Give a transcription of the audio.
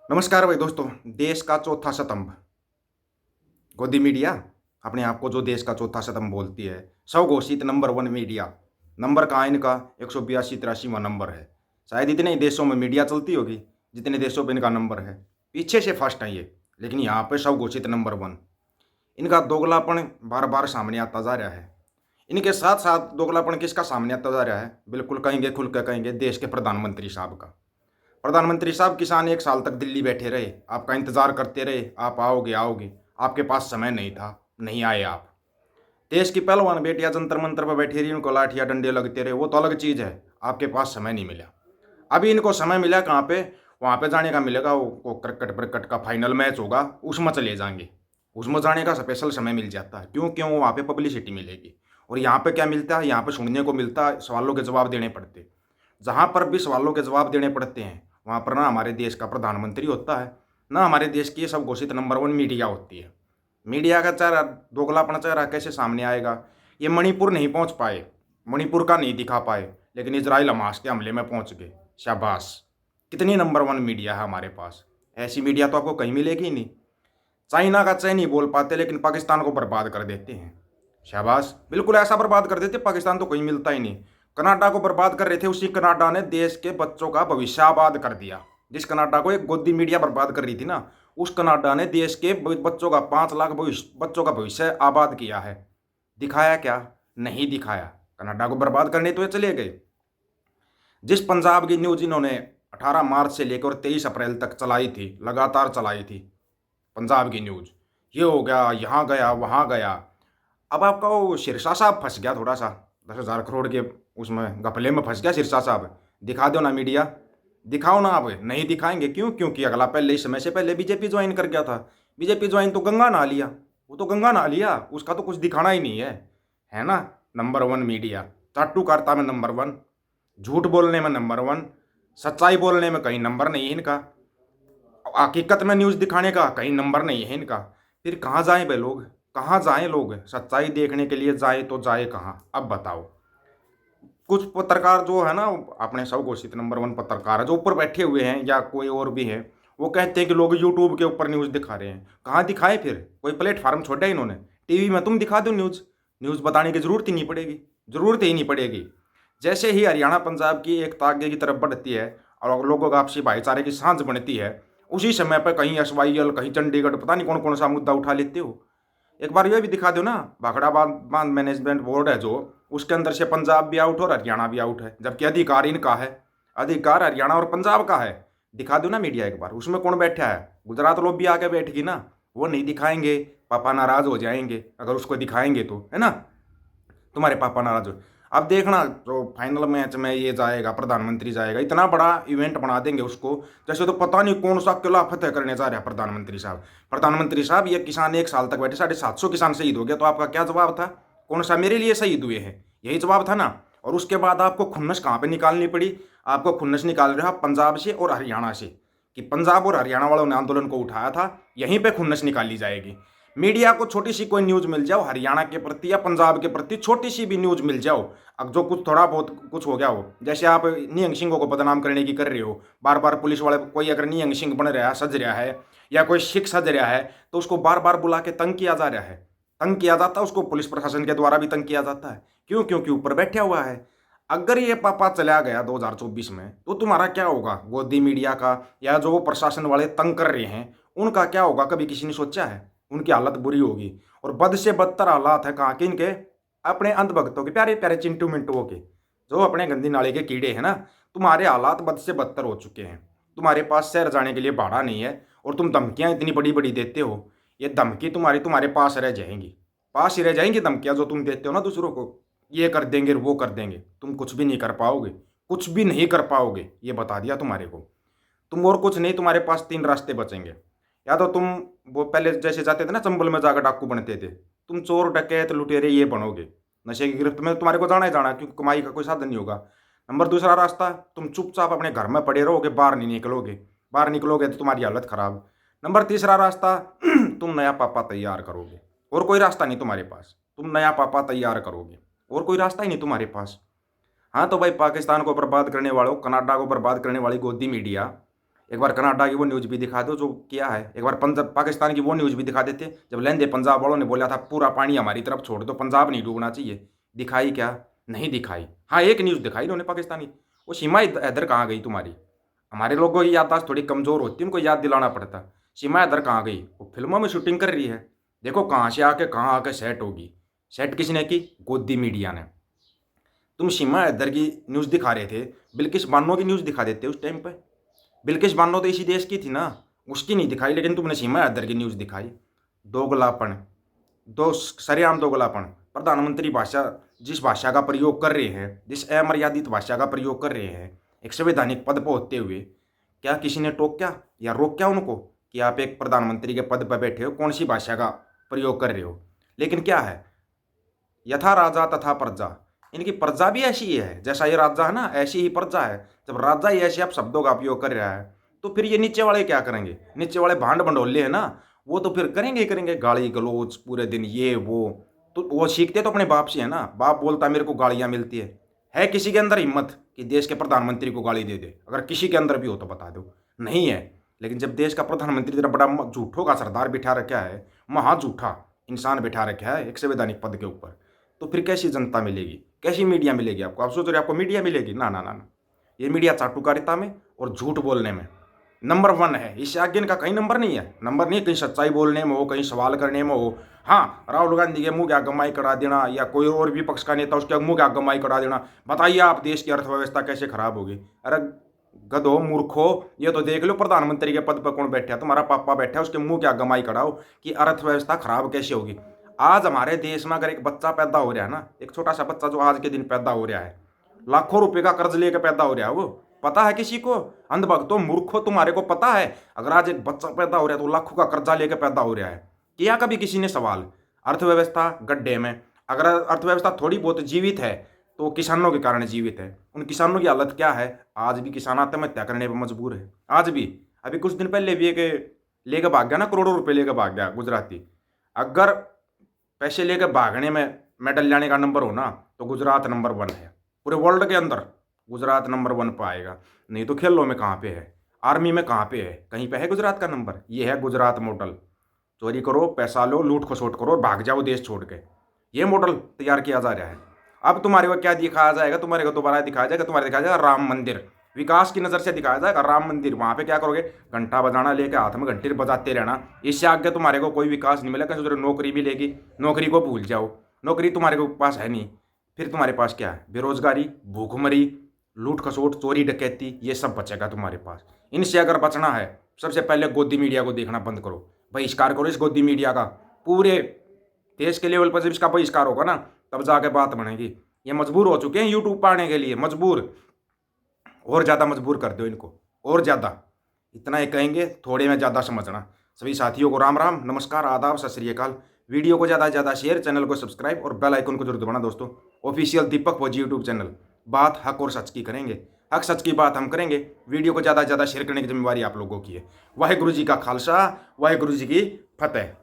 नमस्कार भाई दोस्तों। देश का चौथा स्तंभ गोदी मीडिया अपने आप को जो देश का चौथा स्तंभ बोलती है, स्वघोषित नंबर वन मीडिया। नंबर कहाँ इनका 182-83वां नंबर है। शायद इतने ही देशों में मीडिया चलती होगी जितने देशों में इनका नंबर है। पीछे से फर्स्ट है ये, लेकिन यहाँ पे स्वघोषित नंबर वन। इनका दोगलापन बार बार सामने आता जा रहा है। इनके साथ साथ दोगलापन किसका सामने आता जा रहा है? बिल्कुल कहेंगे, खुल कर कहेंगे, देश के प्रधानमंत्री साहब का। प्रधानमंत्री साहब, किसान 1 साल तक दिल्ली बैठे रहे, आपका इंतजार करते रहे, आप आओगे आओगे, आपके पास समय नहीं था, नहीं आए आप। देश की पहलवान बेटियां जंतर मंतर पर बैठी रही, उनको लाठियां डंडे लगते रहे, वो तो अलग चीज़ है। आपके पास समय नहीं मिला। अभी इनको समय मिला कहाँ पे? वहाँ पे जाने का मिलेगा, वो क्रिकेट ब्रिकेट का फाइनल मैच होगा, उसमें चले जाएंगे। उसमें जाने का स्पेशल समय मिल जाता है। क्यों क्यों? वहाँ पे पब्लिसिटी मिलेगी। और यहाँ पे क्या मिलता है? यहाँ पे सुनने को मिलता है, सवालों के जवाब देने पड़ते। जहाँ पर भी सवालों के जवाब देने पड़ते हैं, वहाँ पर ना हमारे देश का प्रधानमंत्री होता है, ना हमारे देश की सब घोषित नंबर वन मीडिया होती है। मीडिया का चेहरा, दोगलापन चेहरा कैसे सामने आएगा? ये मणिपुर नहीं पहुँच पाए, मणिपुर का नहीं दिखा पाए, लेकिन इजराइल हमास के हमले में पहुँच गए। शाबाश! कितनी नंबर वन मीडिया है हमारे पास। ऐसी मीडिया तो आपको कहीं मिलेगी ही नहीं। चाइना का चाय नहीं बोल पाते, लेकिन पाकिस्तान को बर्बाद कर देते हैं। शाबाश! बिल्कुल ऐसा बर्बाद कर देते, पाकिस्तान तो कहीं मिलता ही नहीं। कनाडा को बर्बाद कर रहे थे, उसी कनाडा ने देश के बच्चों का भविष्य आबाद कर दिया। जिस कनाडा को एक गोदी मीडिया बर्बाद कर रही थी ना, उस कनाडा ने देश के बच्चों का 5 लाख बच्चों का भविष्य आबाद किया है। दिखाया क्या? नहीं दिखाया। कनाडा को बर्बाद करने तो ये चले गए। जिस पंजाब की न्यूज इन्होंने 18 मार्च से लेकर 23 अप्रैल तक चलाई थी, लगातार चलाई थी पंजाब की न्यूज, ये हो गया, यहाँ गया, वहाँ गया। अब आपका वो सिरसा साहब फंस गया थोड़ा सा, 10,000 करोड़ के उसमें घपले में फंस गया सिरसा साहब। दिखा दो ना मीडिया, दिखाओ ना। आप नहीं दिखाएंगे। क्यों? क्योंकि अगला पहले ही समय से पहले बीजेपी ज्वाइन कर गया था। बीजेपी ज्वाइन तो गंगा नहा लिया, वो तो गंगा नहा लिया, उसका तो कुछ दिखाना ही नहीं है ना। नंबर वन मीडिया, चाटुकारिता में नंबर वन, झूठ बोलने में नंबर वन, सच्चाई बोलने में कहीं नंबर नहीं है इनका, हकीकत में न्यूज़ दिखाने का कहीं नंबर नहीं है इनका। फिर कहाँ जाएं भाई लोग? कहाँ जाएं लोग? सच्चाई देखने के लिए जाए तो जाए कहाँ? अब बताओ। कुछ पत्रकार जो है ना, अपने सब घोषित नंबर वन पत्रकार है, जो ऊपर बैठे हुए हैं या कोई और भी है, वो कहते हैं कि लोग यूट्यूब के ऊपर न्यूज़ दिखा रहे हैं। कहाँ दिखाए? फिर कोई प्लेटफार्म छोड़ा है इन्होंने? टीवी में तुम दिखा दो न्यूज़, न्यूज़ बताने की ज़रूरत ही नहीं पड़ेगी, ज़रूरत ही नहीं पड़ेगी। जैसे ही हरियाणा पंजाब की एकता आगे की तरफ बढ़ती है और लोगों का आपसी भाईचारे की सांझ बनती है, उसी समय पर कहीं SYL, कहीं चंडीगढ़, पता नहीं कौन कौन सा मुद्दा उठा लेते हो। एक बार ये भी दिखा दो ना, भाखड़ा बांध मैनेजमेंट बोर्ड है जो, उसके अंदर से पंजाब भी आउट और हरियाणा भी आउट है, जबकि अधिकार इनका है। अधिकार हरियाणा और पंजाब का है। दिखा दो ना मीडिया एक बार, उसमें कौन बैठा है? गुजरात लोग भी आके बैठेगी ना। वो नहीं दिखाएंगे, पापा नाराज हो जाएंगे अगर उसको दिखाएंगे तो, है ना। तुम्हारे पापा नाराज हो। अब देखना जो फाइनल मैच में ये जाएगा, प्रधानमंत्री जाएगा, इतना बड़ा इवेंट बना देंगे उसको, जैसे तो पता नहीं कौन सा किला फतेह करने जा रहा है प्रधानमंत्री साहब। प्रधानमंत्री साहब, ये किसान 1 साल तक बैठे, 750 किसान शहीद हो गया, तो आपका क्या जवाब था? कौन सा मेरे लिए शहीद हुए हैं, यही जवाब था ना। और उसके बाद आपको खुन्नस कहाँ पे निकालनी पड़ी? आपको खुन्नस निकाल रहे हो आप पंजाब से और हरियाणा से, कि पंजाब और हरियाणा वालों ने आंदोलन को उठाया था, यहीं पे खुन्नस निकाली जाएगी। मीडिया को छोटी सी कोई न्यूज़ मिल जाओ हरियाणा के प्रति या पंजाब के प्रति, छोटी सी भी न्यूज़ मिल जाओ, अब जो कुछ थोड़ा बहुत कुछ हो गया हो, जैसे आप निहंग सिंह को बदनाम करने की कर रहे हो, बार बार पुलिस वाले, कोई अगर निहंग सिंह बन रहा है, सज रहा है, या कोई सिख सज रहा है, तो उसको बार बार बुला के तंग किया जा रहा है, तंग किया जाता है उसको, पुलिस प्रशासन के द्वारा भी तंग किया जाता है। क्यों? क्योंकि ऊपर बैठा हुआ है। अगर ये पापा चला गया 2024 में, तो तुम्हारा क्या होगा? गोदी मीडिया का या जो प्रशासन वाले तंग कर रहे हैं, उनका क्या होगा? कभी किसी ने सोचा है? उनकी हालत बुरी होगी। और बद से बदतर हालात है कहाँ के? इनके अपने अंधभक्तों के, प्यारे प्यारे चिंटू मिंटुओं के, जो अपने गंदी नाले के कीड़े हैं ना। तुम्हारे हालात बद से बदतर हो चुके हैं। तुम्हारे पास शहर जाने के लिए भाड़ा नहीं है, और तुम धमकियां इतनी बड़ी बड़ी देते हो। ये धमकी तुम्हारे पास रह जाएंगी, पास ही रह जाएंगी धमकियां जो तुम देते हो ना दूसरों को। ये कर देंगे, वो कर देंगे, तुम कुछ भी नहीं कर पाओगे, कुछ भी नहीं कर पाओगे, ये बता दिया तुम्हारे को। तुम और कुछ नहीं, तुम्हारे पास 3 रास्ते बचेंगे। या तो तुम वो पहले जैसे जाते थे ना, चंबल में जाकर डाकू बनते थे, तुम चोर डकैत लुटेरे ये बनोगे। नशे की गिरफ्त में तुम्हारे को जाना ही जाना, क्योंकि कमाई का कोई साधन नहीं होगा। नंबर दूसरा रास्ता, तुम चुपचाप अपने घर में पड़े रहोगे, बाहर नहीं निकलोगे। बाहर निकलोगे तो तुम्हारी हालत खराब। नंबर तीसरा रास्ता, तुम नया पापा तैयार करोगे। और कोई रास्ता नहीं तुम्हारे पास, तुम नया पापा तैयार करोगे, और कोई रास्ता ही नहीं तुम्हारे पास। हाँ तो भाई, पाकिस्तान को बर्बाद करने वालों, कनाडा को बर्बाद करने वाली गोदी मीडिया, एक बार कनाडा की वो न्यूज़ भी दिखा दो जो किया है, एक बार पंजाब पाकिस्तान की वो न्यूज़ भी दिखा देते जब लहंदे पंजाब वालों ने बोला था पूरा पानी हमारी तरफ छोड़ दो, पंजाब नहीं डूबना चाहिए। दिखाई क्या? नहीं दिखाई। हाँ, एक न्यूज़ दिखाई इन्होंने पाकिस्तानी, वो सीमा इधर कहाँ गई तुम्हारी? हमारे लोगों की याददाश्त थोड़ी कमज़ोर होती है, उनको याद दिलाना पड़ता। सीमा इधर कहाँ गई? वो फिल्मों में शूटिंग कर रही है, देखो कहाँ से आके कहाँ आके सेट होगी। सेट किसने की? गोदी मीडिया ने। तुम सीमा हैदर की न्यूज़ दिखा रहे थे, बिल्किस बानो की न्यूज़ दिखा देते उस टाइम पे। बिल्किस बानो तो इसी देश की थी ना, उसकी नहीं दिखाई, लेकिन तुमने सीमा हैदर की न्यूज़ दिखाई। दोगलापन, दो सरेआम दोगलापन। प्रधानमंत्री भाषा जिस भाषा का प्रयोग कर रहे हैं, जिस अमर्यादित भाषा का प्रयोग कर रहे हैं, एक संवैधानिक पद पर होते हुए, क्या किसी ने टोका या रोका उनको कि आप एक प्रधानमंत्री के पद पर बैठे हो, कौन सी भाषा का प्रयोग कर रहे हो? लेकिन क्या है, यथा राजा तथा प्रजा। इनकी प्रजा भी ऐसी ही है, जैसा ये राजा है ना, ऐसी ही प्रजा है। जब राजा ही ऐसे आप शब्दों का उपयोग कर रहा है, तो फिर ये नीचे वाले क्या करेंगे? नीचे वाले भांड भंडोले हैं ना, वो तो फिर करेंगे ही करेंगे, गाली गलौज पूरे दिन, ये वो। तो वो सीखते तो अपने बाप से है ना, बाप बोलता मेरे को गालियां मिलती है किसी के अंदर हिम्मत कि देश के प्रधानमंत्री को गाली दे दे? अगर किसी के अंदर भी हो तो बता दो, नहीं है। लेकिन जब देश का प्रधानमंत्री इतना बड़ा झूठों का सरदार बिठा रखा है, महा झूठा इंसान बिठा रखा है एक संवैधानिक पद के ऊपर, तो फिर कैसी जनता मिलेगी, कैसी मीडिया मिलेगी आपको? आप सोच रहे आपको मीडिया मिलेगी? ना ना ना ना, ये मीडिया चाटुकारिता में और झूठ बोलने में नंबर 1 है। इससे आगे इनका कहीं नंबर नहीं है, नंबर नहीं, कहीं सच्चाई बोलने में हो, कहीं सवाल करने में हो। हाँ, राहुल गांधी के मुंह की आगमाई करा देना, या कोई और विपक्ष का नेता उसके मुंह की आगमाई करा देना, बताइए आप देश की अर्थव्यवस्था कैसे खराब होगी? अरे गधो मूर्खो, ये तो देख लो प्रधानमंत्री के पद पर कौन बैठा है, तुम्हारा पापा बैठा है, उसके मुंह की आगमाई कराओ कि अर्थव्यवस्था खराब कैसे होगी। आज हमारे देश में अगर एक बच्चा पैदा हो रहा है ना, एक छोटा सा बच्चा जो आज के दिन पैदा हो रहा है, लाखों रुपए का कर्ज लेकर पैदा हो रहा है, वो पता है किसी को? अंधभक्तों, मूर्खों, तुम्हारे को पता है अगर आज एक बच्चा पैदा हो रहा है तो लाखों का कर्जा लेकर पैदा हो रहा है? किया कभी किसी ने सवाल? अर्थव्यवस्था गड्ढे में। अगर अर्थव्यवस्था थोड़ी बहुत जीवित है तो किसानों के कारण जीवित है। उन किसानों की हालत क्या है? आज भी किसान आत्महत्या करने पर मजबूर है, आज भी। अभी कुछ दिन पहले भी एक लेकर भाग गया ना, करोड़ों रुपए लेकर भाग गया गुजराती। अगर पैसे लेकर भागने में मेडल लाने का नंबर हो ना, तो गुजरात नंबर 1 है पूरे वर्ल्ड के अंदर। गुजरात नंबर 1 पर आएगा, नहीं तो खेलों में कहाँ पे है, आर्मी में कहाँ पे है, कहीं पे है गुजरात का नंबर? ये है गुजरात मॉडल। चोरी करो, पैसा लो, लूट खसोट करो और भाग जाओ देश छोड़ के, ये मॉडल तैयार किया जा रहा है। अब तुम्हारे को क्या दिखाया जाएगा? तुम्हारे को दोबारा दिखाया जाएगा, तुम्हारे दिखाया जाएगा राम मंदिर, विकास की नज़र से दिखाया जाएगा राम मंदिर। वहाँ पे क्या करोगे? घंटा बजाना लेके हाथ में घंटी बजाते रहना, इससे आगे तुम्हारे को कोई विकास नहीं मिलेगा। सोच रहे नौकरी मिलेगी, नौकरी को भूल जाओ, नौकरी तुम्हारे को पास है नहीं। फिर तुम्हारे पास क्या है? बेरोजगारी, भूखमरी, लूट खसोट, चोरी डकैती, ये सब बचेगा तुम्हारे पास। इनसे अगर बचना है, सबसे पहले गोदी मीडिया को देखना बंद करो, बहिष्कार करो इस गोदी मीडिया का। पूरे देश के लेवल पर जब इसका बहिष्कार होगा ना, तब जाके बात बनेगी। ये मजबूर हो चुके हैं यूट्यूब पर आने के लिए, मजबूर, और ज़्यादा मजबूर कर दो इनको, और ज़्यादा। इतना ही कहेंगे, थोड़े में ज़्यादा समझना। सभी साथियों को राम राम, नमस्कार, आदाब, सत श्री अकाल। वीडियो को ज़्यादा से ज़्यादा शेयर, चैनल को सब्सक्राइब और बेल आइकन को जरूर दबाना दोस्तों। ऑफिशियल दीपक फौजी यूट्यूब चैनल, बात हक और सच की करेंगे, हक सच की बात हम करेंगे। वीडियो को ज़्यादा से ज़्यादा शेयर करने की जिम्मेवारी आप लोगों की है। वाहेगुरु जी का खालसा, वाहेगुरु जी की फतेह।